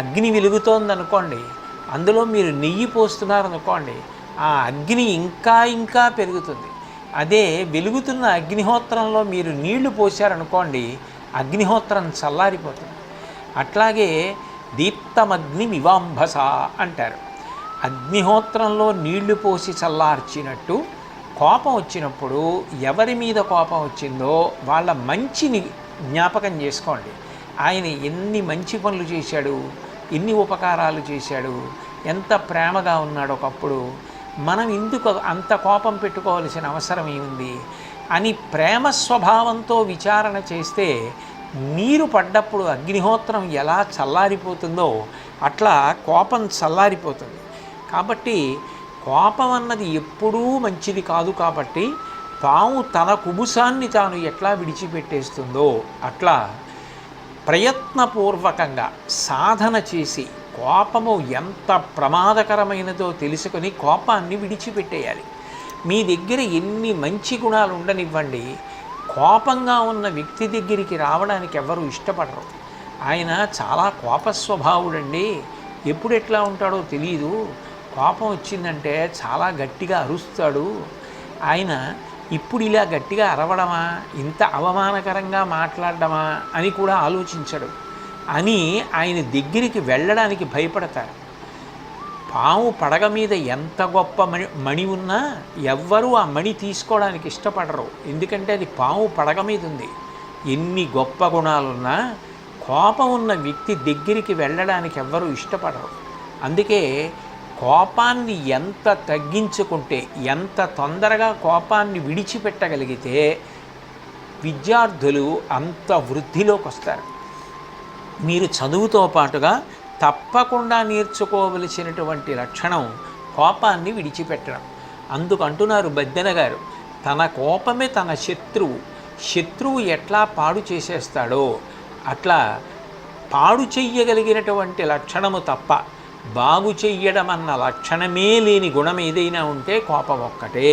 అగ్ని వెలుగుతోందనుకోండి, అందులో మీరు నెయ్యి పోస్తున్నారనుకోండి, ఆ అగ్ని ఇంకా ఇంకా పెరుగుతుంది. అదే వెలుగుతున్న అగ్నిహోత్రంలో మీరు నీళ్లు పోశారనుకోండి, అగ్నిహోత్రం చల్లారిపోతుంది. అట్లాగే దీప్తమగ్ని వివాంభస అంటారు. అగ్నిహోత్రంలో నీళ్లు పోసి చల్లార్చినట్టు కోపం వచ్చినప్పుడు ఎవరి మీద కోపం వచ్చిందో వాళ్ళ మంచిని జ్ఞాపకం చేసుకోండి. ఆయన ఎన్ని మంచి పనులు చేశాడు, ఎన్ని ఉపకారాలు చేశాడు, ఎంత ప్రేమగా ఉన్నాడు ఒకప్పుడు, మనం ఎందుకు అంత కోపం పెట్టుకోవాల్సిన అవసరం ఏముంది అని ప్రేమ స్వభావంతో విచారణ చేస్తే నీరు పడ్డప్పుడు అగ్నిహోత్రం ఎలా చల్లారిపోతుందో అట్లా కోపం చల్లారిపోతుంది. కాబట్టి కోపం అన్నది ఎప్పుడూ మంచిది కాదు. కాబట్టి తాము తన కుబుసాన్ని తాను ఎట్లా విడిచిపెట్టేస్తుందో అట్లా ప్రయత్నపూర్వకంగా సాధన చేసి కోపము ఎంత ప్రమాదకరమైనదో తెలుసుకొని కోపాన్ని విడిచిపెట్టేయాలి. మీ దగ్గర ఎన్ని మంచి గుణాలు ఉండనివ్వండి, కోపంగా ఉన్న వ్యక్తి దగ్గరికి రావడానికి ఎవరు ఇష్టపడరు. ఆయన చాలా కోపస్వభావుడండి, ఎప్పుడు ఎట్లా ఉంటాడో తెలియదు, కోపం వచ్చిందంటే చాలా గట్టిగా అరుస్తాడు, ఆయన ఇప్పుడు ఇలా గట్టిగా అరవడమా, ఇంత అవమానకరంగా మాట్లాడడమా అని కూడా ఆలోచించడు అని ఆయన దగ్గరికి వెళ్ళడానికి భయపడతారు. పాము పడగ మీద ఎంత గొప్ప మణి ఉన్నా ఎవ్వరూ ఆ మణి తీసుకోవడానికి ఇష్టపడరు, ఎందుకంటే అది పాము పడగ మీద ఉంది. ఎన్ని గొప్ప గుణాలున్నా కోపం ఉన్న వ్యక్తి దగ్గరికి వెళ్ళడానికి ఎవ్వరూ ఇష్టపడరు. అందుకే కోపాన్ని ఎంత తగ్గించుకుంటే, ఎంత తొందరగా కోపాన్ని విడిచిపెట్టగలిగితే విద్యార్థులు అంత వృద్ధిలోకి వస్తారు. మీరు చదువుతో పాటుగా తప్పకుండా నేర్చుకోవలసినటువంటి లక్షణం కోపాన్ని విడిచిపెట్టడం. అందుకంటున్నారు బద్దెన గారు, తన కోపమే తన శత్రువు ఎట్లా పాడు చేసేస్తాడో అట్లా పాడు చెయ్యగలిగినటువంటి లక్షణము తప్ప బాగు చెయ్యడం అన్న లక్షణమే లేని గుణం ఏదైనా ఉంటే కోపం ఒక్కటే.